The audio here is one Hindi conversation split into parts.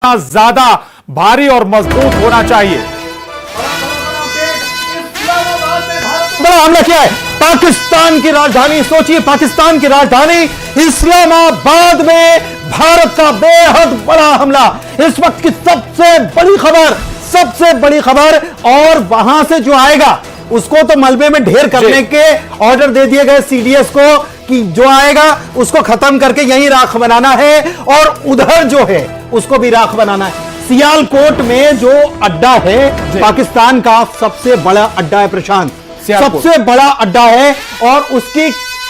ज्यादा भारी और मजबूत होना चाहिए। बड़ा हमला किया है पाकिस्तान की राजधानी, सोचिए पाकिस्तान की राजधानी इस्लामाबाद में भारत का बेहद बड़ा हमला। इस वक्त की सबसे बड़ी खबर और वहां से जो आएगा उसको तो मलबे में ढेर करने के ऑर्डर दे दिए गए सीडीएस को कि जो आएगा उसको खत्म करके यहीं राख बनाना है और उधर जो है उसको भी राख बनाना है। सियालकोट में जो अड्डा है पाकिस्तान का सबसे बड़ा अड्डा है प्रशांत, सबसे बड़ा अड्डा है और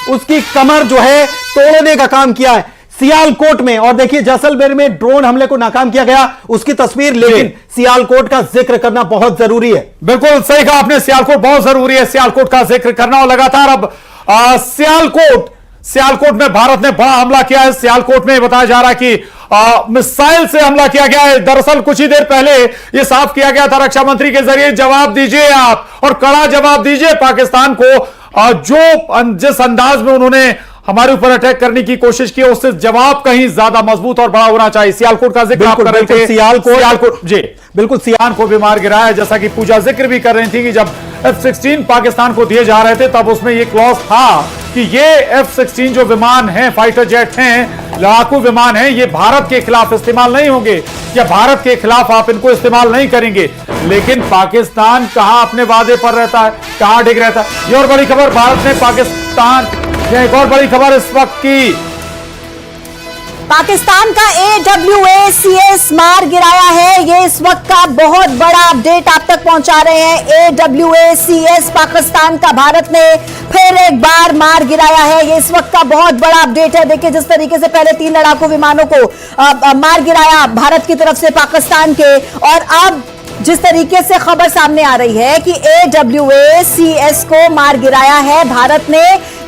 उसकी कमर जो है तोड़ने का काम किया है सियालकोट में। और देखिए जैसलमेर में ड्रोन हमले को नाकाम किया गया उसकी तस्वीर, लेकिन सियालकोट का जिक्र करना बहुत जरूरी है। बिल्कुल सही कहा आपने, सियालकोट बहुत जरूरी है, सियालकोट का जिक्र करना। और लगातार अब सियालकोट में भारत ने बड़ा हमला किया है। सियालकोट में बताया जा रहा है कि मिसाइल से हमला किया गया है। दरअसल कुछ ही देर पहले यह साफ किया गया था रक्षा मंत्री के जरिए, जवाब दीजिए आप और कड़ा जवाब दीजिए पाकिस्तान को। जिस अंदाज में उन्होंने हमारे ऊपर अटैक करने की कोशिश की उससे जवाब कहीं ज्यादा मजबूत और बड़ा होना चाहिए। सियालकोट का जिक्र आप कर रहे थे, सियालकोट जी बिल्कुल सियान को भी मार गिराया है। जैसा कि पूजा जिक्र भी कर रही थी कि जब F-16 पाकिस्तान को दिए जा रहे थे तब उसमें यह क्लॉज था कि ये F-16 जो विमान हैं, फाइटर जेट हैं, लड़ाकू विमान हैं, ये भारत के खिलाफ इस्तेमाल नहीं होंगे या भारत के खिलाफ आप इनको इस्तेमाल नहीं करेंगे। लेकिन पाकिस्तान कहां अपने वादे पर रहता है, कहां डिग रहता है। ये और बड़ी खबर भारत ने पाकिस्तान, एक और बड़ी खबर इस वक्त की, पाकिस्तान का AWACS मार गिराया है। ये इस वक्त का बहुत बड़ा अपडेट आप तक पहुंचा रहे हैं। AWACS पाकिस्तान का भारत ने फिर एक बार मार गिराया है। ये इस वक्त का बहुत बड़ा अपडेट है। देखिए जिस तरीके से पहले 3 लड़ाकू विमानों को मार गिराया भारत की तरफ से पाकिस्तान के, और अब जिस तरीके से खबर सामने आ रही है कि AWACS को मार गिराया है भारत ने,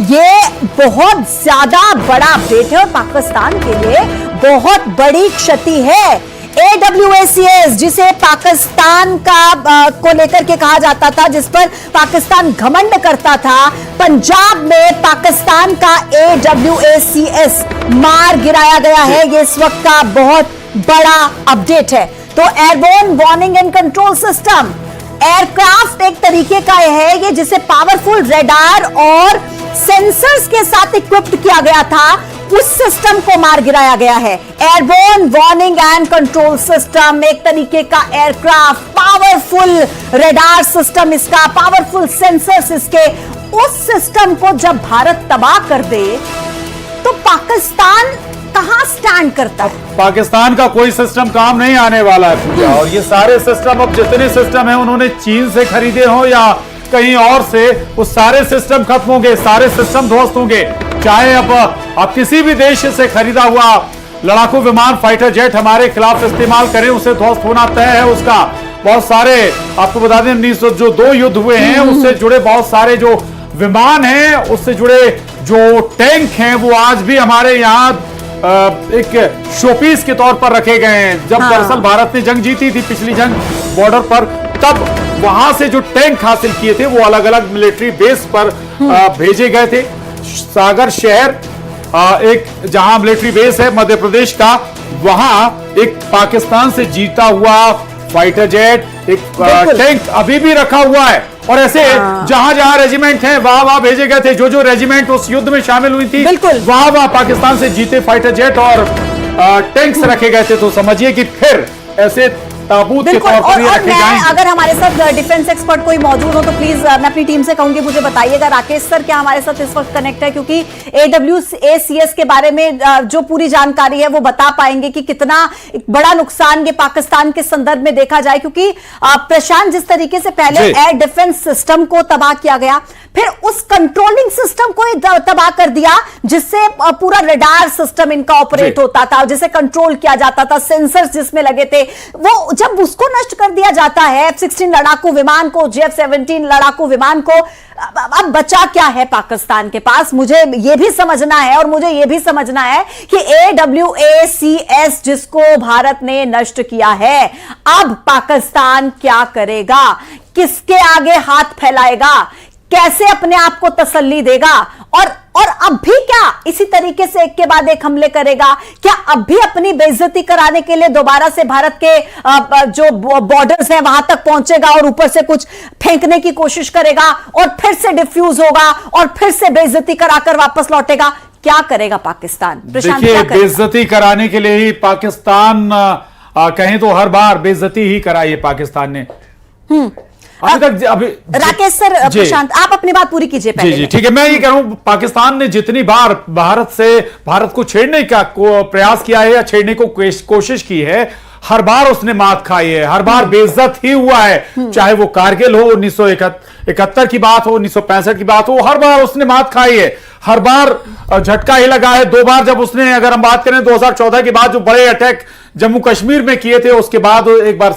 ये बहुत ज्यादा बड़ा अपडेट है और पाकिस्तान के लिए बहुत बड़ी क्षति है। AWACS जिसे पाकिस्तान का को लेकर के कहा जाता था, जिस पर पाकिस्तान घमंड करता था, पंजाब में पाकिस्तान का AWACS मार गिराया गया है। ये इस वक्त का बहुत बड़ा अपडेट है। तो airborne warning and control system aircraft एक तरीके का है ये जिसे पावरफुल रेडार और सेंसर्स के साथ इक्विप्ड किया गया था, उस सिस्टम को मार गिराया गया है। Airborne warning and control system एक तरीके का एयरक्राफ्ट, पावरफुल रेडार सिस्टम इसका, पावरफुल सेंसर्स इसके, उस सिस्टम को जब भारत तबाह कर दे तो पाकिस्तान कहां स्टैंड करता है? पाकिस्तान का कोई सिस्टम काम नहीं आने वाला है पूजा। और ये सारे सिस्टम, अब जितने सिस्टम है उन्होंने चीन से खरीदे हो या कहीं और से, वो सारे सिस्टम खत्म होंगे, सारे सिस्टम ध्वस्त होंगे। चाहे अब किसी भी देश से खरीदा हुआ लड़ाकू विमान, फाइटर जेट हमारे खिलाफ इस्तेमाल करें, उसे ध्वस्त होना तय है उसका। बहुत सारे आपको बता दें 1902 युद्ध हुए हैं उससे जुड़े बहुत सारे जो विमान हैं, उससे जुड़े जो टैंक हैं, वो आज भी हमारे यहाँ एक शोपीस के तौर पर रखे गए हैं। जब दरअसल भारत ने जंग जीती थी, पिछली जंग बॉर्डर पर, तब वहां से जो टैंक हासिल किए थे वो अलग अलग मिलिट्री बेस पर भेजे गए थे। सागर शहर एक जहां मिलिट्री बेस है मध्य प्रदेश का, वहां एक पाकिस्तान से जीता हुआ फाइटर जेट, एक टैंक अभी भी रखा हुआ है। और ऐसे जहां जहां रेजिमेंट हैं वहां भेजे गए थे। जो रेजिमेंट उस युद्ध में शामिल हुई थी वहां पाकिस्तान से जीते फाइटर जेट और टैंक्स रखे गए थे। तो समझिए कि फिर ऐसे ताबूत के तौर पर रखे जाएंगे। अगर हमारे साथ डिफेंस एक्सपर्ट कोई मौजूद हो तो प्लीज मैं अपनी टीम से कहूंगी मुझे बताइएगा। राकेश सर क्या हमारे साथ इस वक्त कनेक्ट है? क्योंकि AWACS के बारे में जो पूरी जानकारी है वो बता पाएंगे कि कितना बड़ा नुकसान ये पाकिस्तान के संदर्भ में देखा जाए। क्योंकि प्रशांत, जिस तरीके से पहले एयर डिफेंस सिस्टम को तबाह किया गया, फिर उस कंट्रोलिंग सिस्टम को तबाह कर दिया जिससे पूरा रडार सिस्टम इनका ऑपरेट होता था, जिसे कंट्रोल किया जाता था, सेंसर्स जिसमें लगे थे, वो जब उसको नष्ट कर दिया जाता है, F-16 लड़ाकू विमान को, J-17 लड़ाकू विमान को, अब बचा क्या है पाकिस्तान के पास? मुझे यह भी समझना है और मुझे यह भी समझना है कि AWACS जिसको भारत ने नष्ट किया है, अब पाकिस्तान क्या करेगा? किसके आगे हाथ फैलाएगा? कैसे अपने आप को तसल्ली देगा? और अब भी क्या इसी तरीके से एक के बाद एक हमले करेगा? क्या अब भी अपनी बेइज्जती कराने के लिए दोबारा से भारत के जो बॉर्डर्स हैं वहां तक पहुंचेगा और ऊपर से कुछ फेंकने की कोशिश करेगा और फिर से डिफ्यूज होगा और फिर से बेइज्जती कराकर वापस लौटेगा? क्या करेगा पाकिस्तान? प्रशांत, देखिए, क्या करेगा? बेइज्जती कराने के लिए ही पाकिस्तान कहें तो हर बार बेइज्जती ही कराई है पाकिस्तान ने अभी राकेश सर, प्रशांत आप अपनी बात पूरी कीजिए पहले। जी ठीक है, मैं ये कह रहा हूं पाकिस्तान ने जितनी बार भारत को छेड़ने का प्रयास किया है या छेड़ने को कोशिश की है, हर बार उसने मात खाई है, हर बार बेइज्जत ही हुआ है। चाहे वो कारगिल हो, 1971 की बात हो, 1965 की बात हो, हर बार उसने मात खाई है, हर बार झटका ही लगा है। 2 बार जब उसने, अगर हम बात करें 2014 के बाद जो बड़े अटैक जम्मू कश्मीर में किए थे, उसके बाद एक बार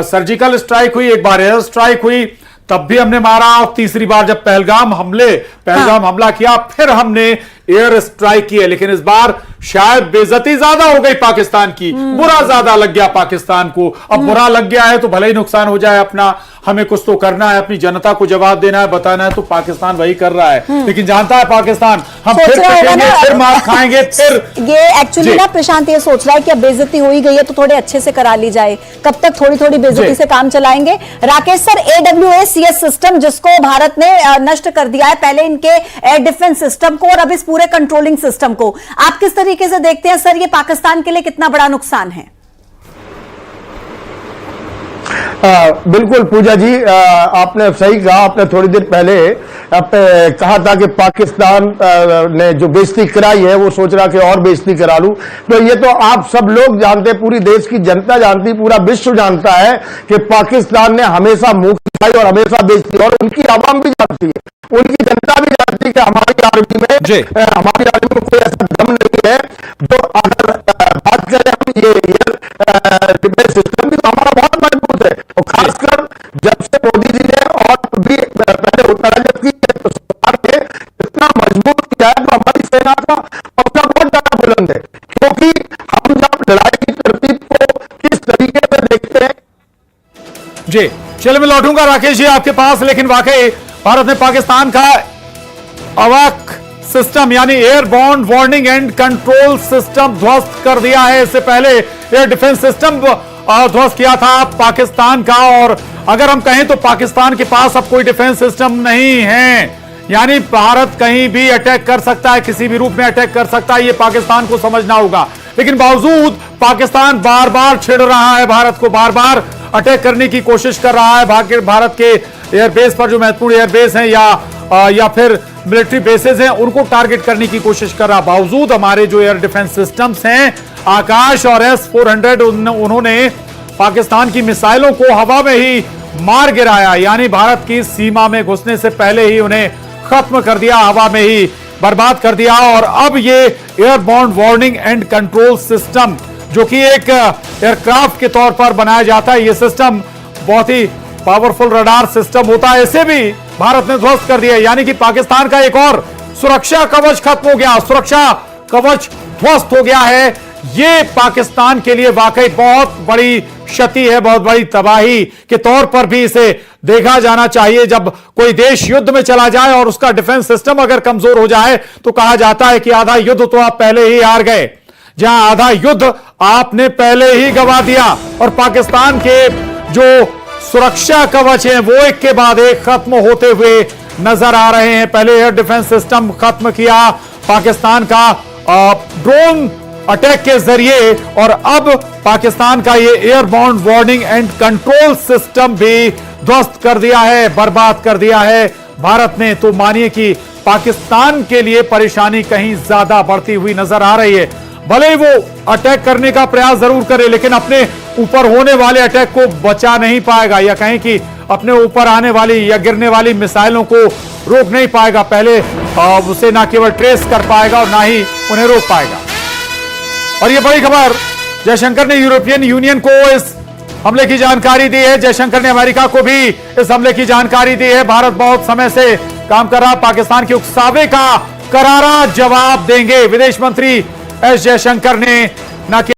सर्जिकल स्ट्राइक हुई, एक बार एयर स्ट्राइक हुई, तब भी हमने मारा, और तीसरी बार जब पहलगाम हमला किया, फिर हमने एयर स्ट्राइक की है। लेकिन इस बार शायद बेइज्जती ज्यादा हो गई पाकिस्तान की, बुरा ज्यादा लग गया पाकिस्तान को। अब बुरा लग गया है तो भले ही नुकसान हो जाए अपना, हमें कुछ तो करना है, अपनी जनता को जवाब देना है, बताना है, तो पाकिस्तान वही कर रहा है। लेकिन जानता है पाकिस्तान, हम फिर कटेंगे, फिर मार खाएंगे, फिर ये एक्चुअली ना प्रशांत ये सोच रहा है कि अब बेइज्जती हो ही गई है तो थोड़े अच्छे से करा ली जाए, कब तक थोड़ी थोड़ी बेइज्जती से काम चलाएंगे? राकेश सर, AWACS सिस्टम जिसको भारत ने नष्ट कर दिया है, पहले इनके एयर डिफेंस सिस्टम को और अब इस पूरे कंट्रोलिंग सिस्टम को, आप किस तरीके से देखते हैं सर, ये पाकिस्तान के लिए कितना बड़ा नुकसान है? बिल्कुल पूजा जी, आपने सही कहा। आपने थोड़ी देर पहले कहा था कि पाकिस्तान ने जो बेइज्जती कराई है वो सोच रहा कि और बेइज्जती करा लूं। तो ये तो आप सब लोग जानते हैं, पूरी देश की जनता जानती, पूरा विश्व जानता है कि पाकिस्तान ने हमेशा मुंह खाई और हमेशा बेइज्जती, और उनकी आवाम भी जानती है, उनकी जनता भी जानती है कि हमारी आर्मी में कोई ऐसा दम नहीं है। जो अगर बात करें हम ये डिफेंस सिस्टम भी तो हमारा बहुत मजबूत है, और खासकर जब से मोदी जी ने और भी पहले उत्तराखंड की सरकार ने इतना मजबूत किया है, तो हमारी सेना का हौसला बहुत ज्यादा बुलंद है। क्योंकि हम जब लड़ाई की तरतीब को किस तरीके से देखते हैं। जी चलिए, मैं लौटूंगा राकेश जी आपके पास, लेकिन वाकई भारत ने पाकिस्तान का अवाक सिस्टम यानी airborne warning and control system ध्वस्त कर दिया है। इससे पहले एयर डिफेंस सिस्टम ध्वस्त किया था पाकिस्तान का, और अगर हम कहें तो पाकिस्तान के पास अब कोई डिफेंस सिस्टम नहीं है, यानी भारत कहीं भी अटैक कर सकता है, किसी भी रूप में अटैक कर सकता है, ये पाकिस्तान को समझना होगा। लेकिन बावजूद पाकिस्तान बार बार छिड़ रहा है भारत को, बार बार अटैक करने की कोशिश कर रहा है। भारत के एयरबेस पर, जो महत्वपूर्ण एयरबेस हैं या फिर मिलिट्री बेसेस हैं, उनको टारगेट करने की कोशिश कर रहा। बावजूद हमारे जो एयर डिफेंस सिस्टम्स हैं, आकाश और S-400, उन्होंने पाकिस्तान की मिसाइलों को हवा में ही मार गिराया, यानी भारत की सीमा में घुसने से पहले ही उन्हें खत्म कर दिया, हवा में ही बर्बाद कर दिया। और अब ये airborne warning and control system, जो कि एक एयरक्राफ्ट के तौर पर बनाया जाता है, यह सिस्टम बहुत ही पावरफुल रडार सिस्टम होता है, इसे भी भारत ने ध्वस्त कर दिया। यानी कि पाकिस्तान का एक और सुरक्षा कवच खत्म हो गया, सुरक्षा कवच ध्वस्त हो गया है। ये पाकिस्तान के लिए वाकई बहुत बड़ी क्षति है, बहुत बड़ी तबाही के तौर पर भी इसे देखा जाना चाहिए। जब कोई देश युद्ध में चला जाए और उसका डिफेंस सिस्टम अगर कमजोर हो जाए, तो कहा जाता है कि आधा युद्ध तो आप पहले ही हार गए, जहां आधा युद्ध आपने पहले ही गंवा दिया। और पाकिस्तान के जो सुरक्षा कवच हैं वो एक के बाद एक खत्म होते हुए नजर आ रहे हैं। पहले एयर डिफेंस सिस्टम खत्म किया पाकिस्तान का ड्रोन अटैक के जरिए, और अब पाकिस्तान का ये airborne warning and control system भी ध्वस्त कर दिया है, बर्बाद कर दिया है भारत ने। तो मानिए कि पाकिस्तान के लिए परेशानी कहीं ज्यादा बढ़ती हुई नजर आ रही है। भले ही वो अटैक करने का प्रयास जरूर करे, लेकिन अपने ऊपर होने वाले अटैक को बचा नहीं पाएगा, या कहें कि अपने ऊपर आने वाली या गिरने वाली मिसाइलों को रोक नहीं पाएगा। पहले उसे ना केवल ट्रेस कर पाएगा और ना ही उन्हें रोक पाएगा। और ये बड़ी खबर, जयशंकर ने यूरोपियन यूनियन को इस हमले की जानकारी दी है, जयशंकर ने अमेरिका को भी इस हमले की जानकारी दी है। भारत बहुत समय से काम कर रहा, पाकिस्तान के उकसावे का करारा जवाब देंगे। विदेश मंत्री एस जयशंकर ने न